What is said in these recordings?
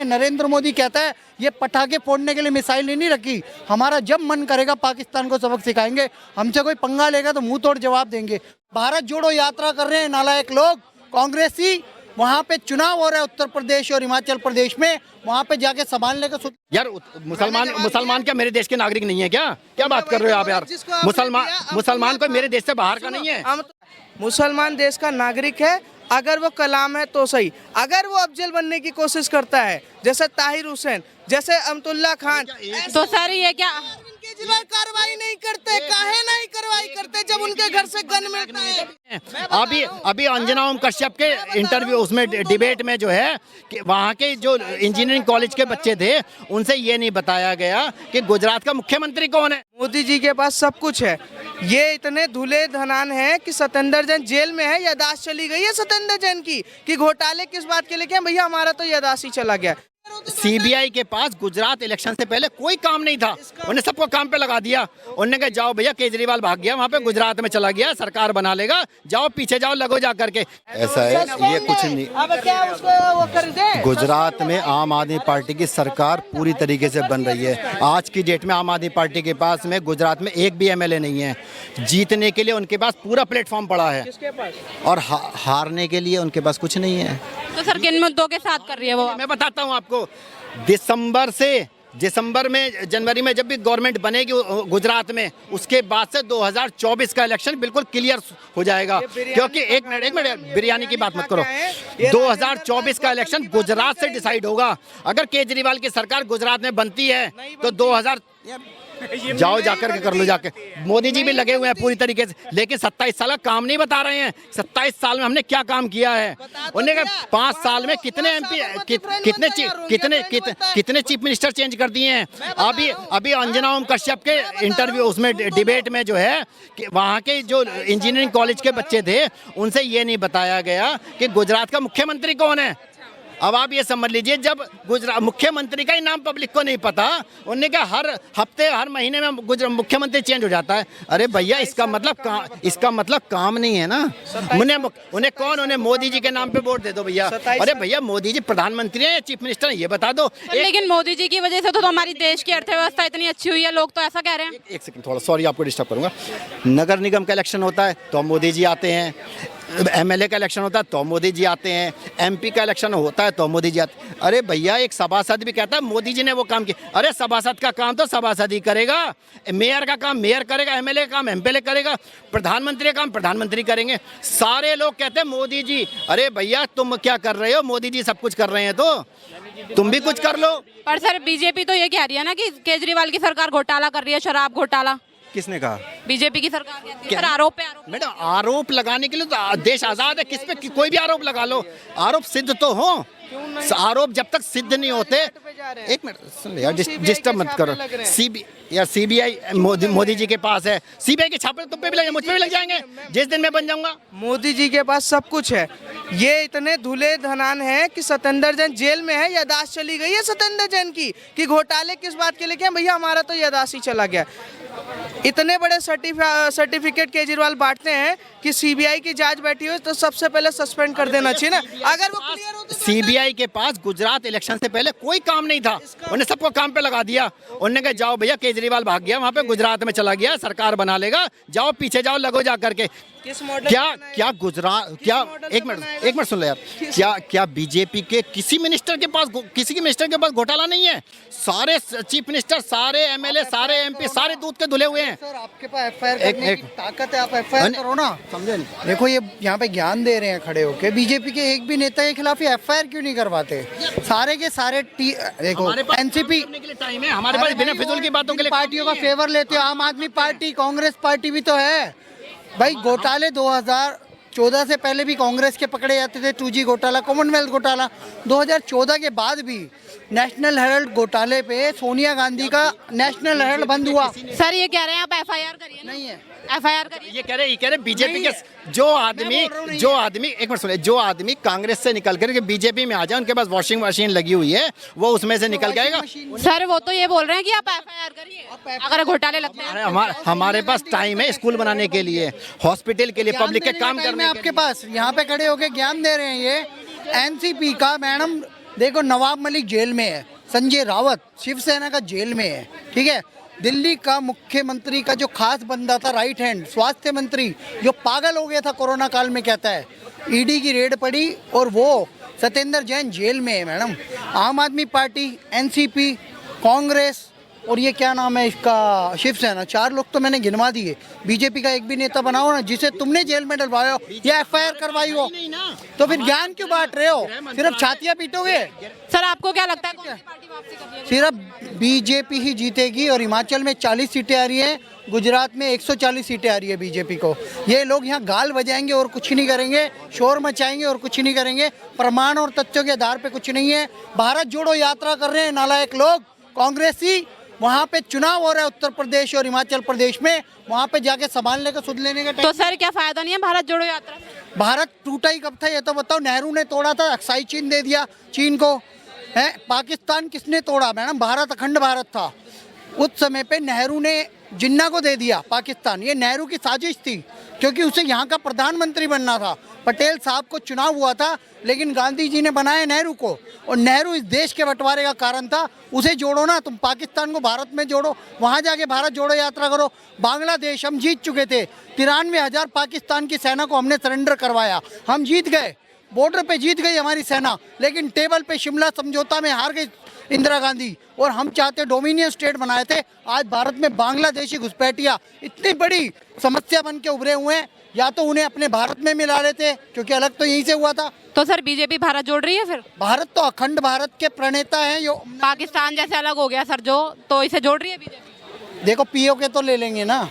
नरेंद्र मोदी कहता है ये पटाखे फोड़ने के लिए मिसाइल नहीं रखी, हमारा जब मन करेगा पाकिस्तान को सबक सिखाएंगे, हमसे कोई पंगा लेगा तो मुंह तोड़ जवाब देंगे। भारत जोड़ो यात्रा कर रहे हैं नालायक लोग कांग्रेसी, वहाँ पे चुनाव हो रहा है उत्तर प्रदेश और हिमाचल प्रदेश में, वहाँ पे जाके संभालने का यार मुसलमान क्या मेरे देश के नागरिक नहीं है क्या बात कर रहे हो आप यार? मुसलमान कोई मेरे देश से बाहर का नहीं है। मुसलमान देश का नागरिक है, अगर वो कलाम है तो सही, अगर वो अफजल बनने की कोशिश करता है जैसे ताहिर हुसैन, जैसे अमतुल्ला खान, तो सर ये क्या केजरीवाल कार्रवाई नहीं करते, काहे नहीं कार्रवाई करते जब उनके घर से गन मिलता है? अभी अंजना ओम कश्यप के इंटरव्यू उसमें डिबेट में जो है कि वहाँ के जो इंजीनियरिंग कॉलेज के बच्चे थे उनसे ये नहीं बताया गया कि गुजरात का मुख्यमंत्री कौन है। मोदी जी के पास सब कुछ है, ये इतने धुले धनान है कि सत्येंद्र जैन जेल में है, यादाश्त चली गई है सत्येंद्र जैन की कि घोटाले किस बात के लिए किया भैया, हमारा तो यादाश्त ही चला गया। सीबीआई के पास गुजरात इलेक्शन से पहले कोई काम नहीं था, उन्हें सबको काम पे लगा दिया। उन्होंने कहा जाओ भैया, केजरीवाल भाग गया वहाँ पे, गुजरात में चला गया, सरकार बना लेगा, जाओ पीछे जाओ, लगो जा करके। ऐसा है, ये कुछ नहीं। अब क्या उसको वो कर दे? गुजरात में आम आदमी पार्टी की सरकार पूरी तरीके से बन रही है। आज की डेट में आम आदमी पार्टी के पास में गुजरात में एक भी एमएलए नहीं है। जीतने के लिए उनके पास पूरा प्लेटफॉर्म पड़ा है और हारने के लिए उनके पास कुछ नहीं है। तो सर किन मुद्दों के साथ कर रही है वो? मैं बताता हूँ आपको, दिसंबर में जनवरी में जब भी गवर्नमेंट बनेगी गुजरात में, उसके बाद से 2024 का इलेक्शन बिल्कुल क्लियर हो जाएगा। क्योंकि एक मिनट बिरयानी की बात मत करो, 2024 का इलेक्शन गुजरात से डिसाइड होगा। अगर केजरीवाल की सरकार गुजरात में बनती है तो 2000 जाओ जाकर के कर लो जाके। मोदी जी भी लगे हुए हैं पूरी तरीके से, लेकिन 27 साल का काम नहीं बता रहे हैं। 27 साल में हमने क्या काम किया है? उन्होंने कहा 5 साल में कितने एमपी कितने चीफ मिनिस्टर चेंज कर दिए हैं। अभी अंजना ओम कश्यप के इंटरव्यू उसमें डिबेट में जो है कि वहाँ के जो इंजीनियरिंग कॉलेज के बच्चे थे उनसे ये नहीं बताया गया कि गुजरात का मुख्यमंत्री कौन है। अब आप ये समझ लीजिए, जब गुजरात मुख्यमंत्री का ही नाम पब्लिक को नहीं पता, उन्होंने कहा हर हफ्ते हर महीने में मुख्यमंत्री चेंज हो जाता है। अरे भैया, इसका मतलब काम नहीं है ना। उन्हें मोदी जी के नाम पे वोट दे दो भैया। अरे भैया, मोदी जी प्रधानमंत्री है या चीफ मिनिस्टर है ये बता दो। लेकिन मोदी जी की वजह से तो हमारी देश की अर्थव्यवस्था इतनी अच्छी हुई है, लोग तो ऐसा कह रहे हैं। एक सेकंड, थोड़ा सॉरी आपको डिस्टर्ब करूंगा। नगर निगम का इलेक्शन होता है तो मोदी जी आते हैं, एमएलए का इलेक्शन होता है तो मोदी जी आते हैं, एमपी का इलेक्शन होता है तो मोदी जी आते हैं। अरे भैया, एक सभासद भी कहता है मोदी जी ने वो काम किया। अरे सभासद का काम तो सभासद ही करेगा, मेयर का काम मेयर करेगा, एमएलए का काम एमएलए करेगा, प्रधानमंत्री का काम प्रधानमंत्री करेंगे। सारे लोग कहते हैं मोदी जी। अरे भैया, तुम क्या कर रहे हो? मोदी जी सब कुछ कर रहे हैं तो तुम भी कुछ कर लो। पर सर बीजेपी तो ये कह रही है ना कि केजरीवाल की सरकार घोटाला कर रही है, शराब घोटाला। किसने कहा? बीजेपी की सरकार कहती है। सर आरोप पे आरोप। मैडम, आरोप लगाने के लिए तो देश आजाद है, किस पे कोई भी आरोप लगा लो, आरोप सिद्ध तो हो। आरोप जब तक सिद्ध नहीं होते, एक मिनट सुन यार, डिस्टर्ब मत करो। सीबीआई मोदी जी के पास है, सीबीआई के छापे तुम पे भी लगे, मुझ पे भी लग जाएंगे जिस दिन मैं बन जाऊंगा। मोदी जी के पास सब कुछ है, ये इतने धुले धनान है कि सत्येंद्र जैन जेल में है, यादाश्त चली गई है सत्येंद्र जैन की कि घोटाले किस बात के लिए किया भैया, हमारा तो यादाश्त ही चला गया। इतने बड़े सर्टिफिकेट केजरीवाल बांटते हैं कि सीबीआई की जांच बैठी हो तो सबसे पहले सस्पेंड कर देना चाहिए ना। अगर वो क्लियर हो तो सीबीआई के पास गुजरात इलेक्शन से पहले कोई काम नहीं था, उन्हें सबको काम पे लगा दिया। उन्होंने कहा जाओ भैया, केजरीवाल भाग गया वहाँ पे, गुजरात में चला गया, सरकार बना लेगा, जाओ पीछे जाओ, लगो जा करके। क्या गुजरात एक मिनट सुन लो यार, क्या बीजेपी के किसी मिनिस्टर के पास घोटाला नहीं है? सारे चीफ मिनिस्टर, सारे एमएलए, सारे एमपी, सारे दूध के धुले हुए हैं। सर, आपके पास एफआईआर करने की ताकत है, आप एफआईआर करो ना। समझे? देखो, ये यहाँ पे ज्ञान दे रहे हैं खड़े होके, बीजेपी के एक भी नेता के खिलाफ एफआईआर क्यों नहीं करवाते? सारे के सारे देखो, एनसीपी टाइम है हमारे पास, बिना फिजूल की बातों के लिए पार्टियों का फेवर लेते हो। आम आदमी पार्टी, कांग्रेस पार्टी भी तो है भाई। घोटाले 2014 से पहले भी कांग्रेस के पकड़े जाते थे, 2G घोटाला, कॉमनवेल्थ घोटाला। 2014 के बाद भी नेशनल हेराल्ड घोटाले पे सोनिया गांधी का नेशनल हेराल्ड बंद हुआ। सर ये कह रहे हैं आप एफआईआर करिए। नहीं है एफआईआर करिए। ये कह रहे बीजेपी के जो आदमी एक मिनट सुनिए, जो आदमी कांग्रेस से निकल कर के बीजेपी में आ जाए, उनके पास वॉशिंग मशीन लगी हुई है, वो उसमें से निकल जाएगा। सर वो तो ये बोल रहे हैं कि आप एफआईआर करिए अगर घोटाले लगते हैं। हमारे पास टाइम है स्कूल बनाने के लिए, हॉस्पिटल के लिए, पब्लिक के काम करने। आपके पास यहाँ पे खड़े होके ज्ञान दे रहे हैं। ये एनसीपी का मैडम देखो नवाब मलिक जेल में है, संजय रावत शिवसेना का जेल में है, ठीक है। दिल्ली का मुख्यमंत्री का जो खास बंदा था, राइट हैंड स्वास्थ्य मंत्री, जो पागल हो गया था कोरोना काल में, कहता है ईडी की रेड पड़ी और वो सत्येंद्र जैन जेल में है मैडम। आम आदमी पार्टी, एनसीपी, कांग्रेस और ये क्या नाम है इसका, शिवसेना, 4 लोग तो मैंने गिनवा दिए। बीजेपी का एक भी नेता बनाओ ना जिसे तुमने जेल में डलवाया हो या एफआईआर करवाई हो, तो फिर ज्ञान क्यों बांट रहे हो? सिर्फ छातियां पीटोगे? सर आपको क्या लगता है कौन सी पार्टी वापसी कर रही है? सिर्फ बीजेपी ही जीतेगी और हिमाचल में 40 सीटें आ रही हैं, गुजरात में 140 सीटें आ रही है बीजेपी को। ये लोग यहाँ गाल बजाएंगे और कुछ नहीं करेंगे, शोर मचाएंगे और कुछ नहीं करेंगे, प्रमाण और तथ्यों के आधार पे कुछ नहीं है। भारत जोड़ो यात्रा कर रहे हैं नालायक लोग, कांग्रेसी। वहाँ पे चुनाव हो रहा है उत्तर प्रदेश और हिमाचल प्रदेश में, वहाँ पे जाके संभालने का, सुध लेने का तो टाइम। सर क्या फायदा नहीं है भारत जोड़ो यात्रा से? भारत टूटा ही कब था ये तो बताओ? नेहरू ने तोड़ा था, अक्साई चीन दे दिया चीन को, है। पाकिस्तान किसने तोड़ा मैडम? भारत, अखंड भारत था। उस समय पे नेहरू ने जिन्ना को दे दिया पाकिस्तान, ये नेहरू की साजिश थी, क्योंकि उसे यहाँ का प्रधानमंत्री बनना था। पटेल साहब को चुनाव हुआ था, लेकिन गांधी जी ने बनाया नेहरू को, और नेहरू इस देश के बंटवारे का कारण था। उसे जोड़ो ना तुम, पाकिस्तान को भारत में जोड़ो, वहाँ जाके भारत जोड़ो यात्रा करो। बांग्लादेश हम जीत चुके थे, 93,000 पाकिस्तान की सेना को हमने सरेंडर करवाया, हम जीत गए, बॉर्डर पे जीत गई हमारी सेना, लेकिन टेबल पे शिमला समझौता में हार गई इंदिरा गांधी। और हम चाहते डोमिनियन स्टेट बनाए थे। आज भारत में बांग्लादेशी घुसपैठिया इतनी बड़ी समस्या बन के उभरे हुए हैं, या तो उन्हें अपने भारत में मिला रहे थे, क्योंकि अलग तो यहीं से हुआ था। तो सर बीजेपी भारत जोड़ रही है फिर? भारत तो अखंड भारत के प्रणेता हैं। यो पाकिस्तान जैसे अलग हो गया सर जो, तो इसे जोड़ रही है बीजेपी? देखो पीओ के तो ले लेंगे ना,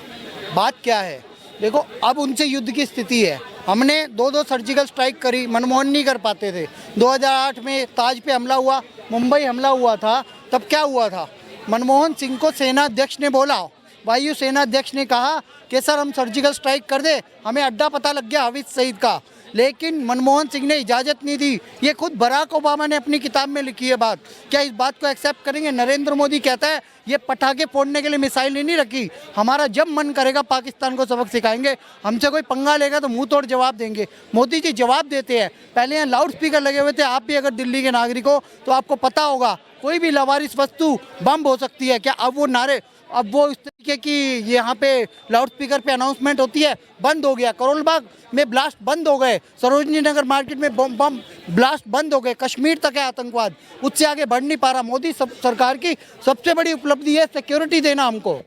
बात क्या है, देखो अब उनसे युद्ध की स्थिति है। हमने 2-2 सर्जिकल स्ट्राइक करी, मनमोहन नहीं कर पाते थे। 2008 में ताज पे हमला हुआ, मुंबई हमला हुआ था, तब क्या हुआ था? मनमोहन सिंह को सेना अध्यक्ष ने बोला, वायु सेना अध्यक्ष ने कहा कि सर हम सर्जिकल स्ट्राइक कर दे, हमें अड्डा पता लग गया हाफिज सईद का, लेकिन मनमोहन सिंह ने इजाज़त नहीं दी। ये खुद बराक ओबामा ने अपनी किताब में लिखी है बात। क्या इस बात को एक्सेप्ट करेंगे? नरेंद्र मोदी कहता है ये पटाखे फोड़ने के लिए मिसाइल नहीं रखी, हमारा जब मन करेगा पाकिस्तान को सबक सिखाएंगे, हमसे कोई पंगा लेगा तो मुंह तोड़ जवाब देंगे। मोदी जी जवाब देते हैं। पहले यहाँ लाउड स्पीकर लगे हुए थे, आप भी अगर दिल्ली के नागरिक हो तो आपको पता होगा, कोई भी लावारिस वस्तु बम हो सकती है क्या? अब वो नारे, अब वो इस तरीके की यहाँ पे लाउड स्पीकर पे अनाउंसमेंट होती है, बंद हो गया। करोल बाग में ब्लास्ट बंद हो गए, सरोजनी नगर मार्केट में बम ब्लास्ट बंद हो गए, कश्मीर तक है आतंकवाद, उससे आगे बढ़ नहीं पा रहा। मोदी सरकार की सबसे बड़ी उपलब्धि है सिक्योरिटी देना हमको।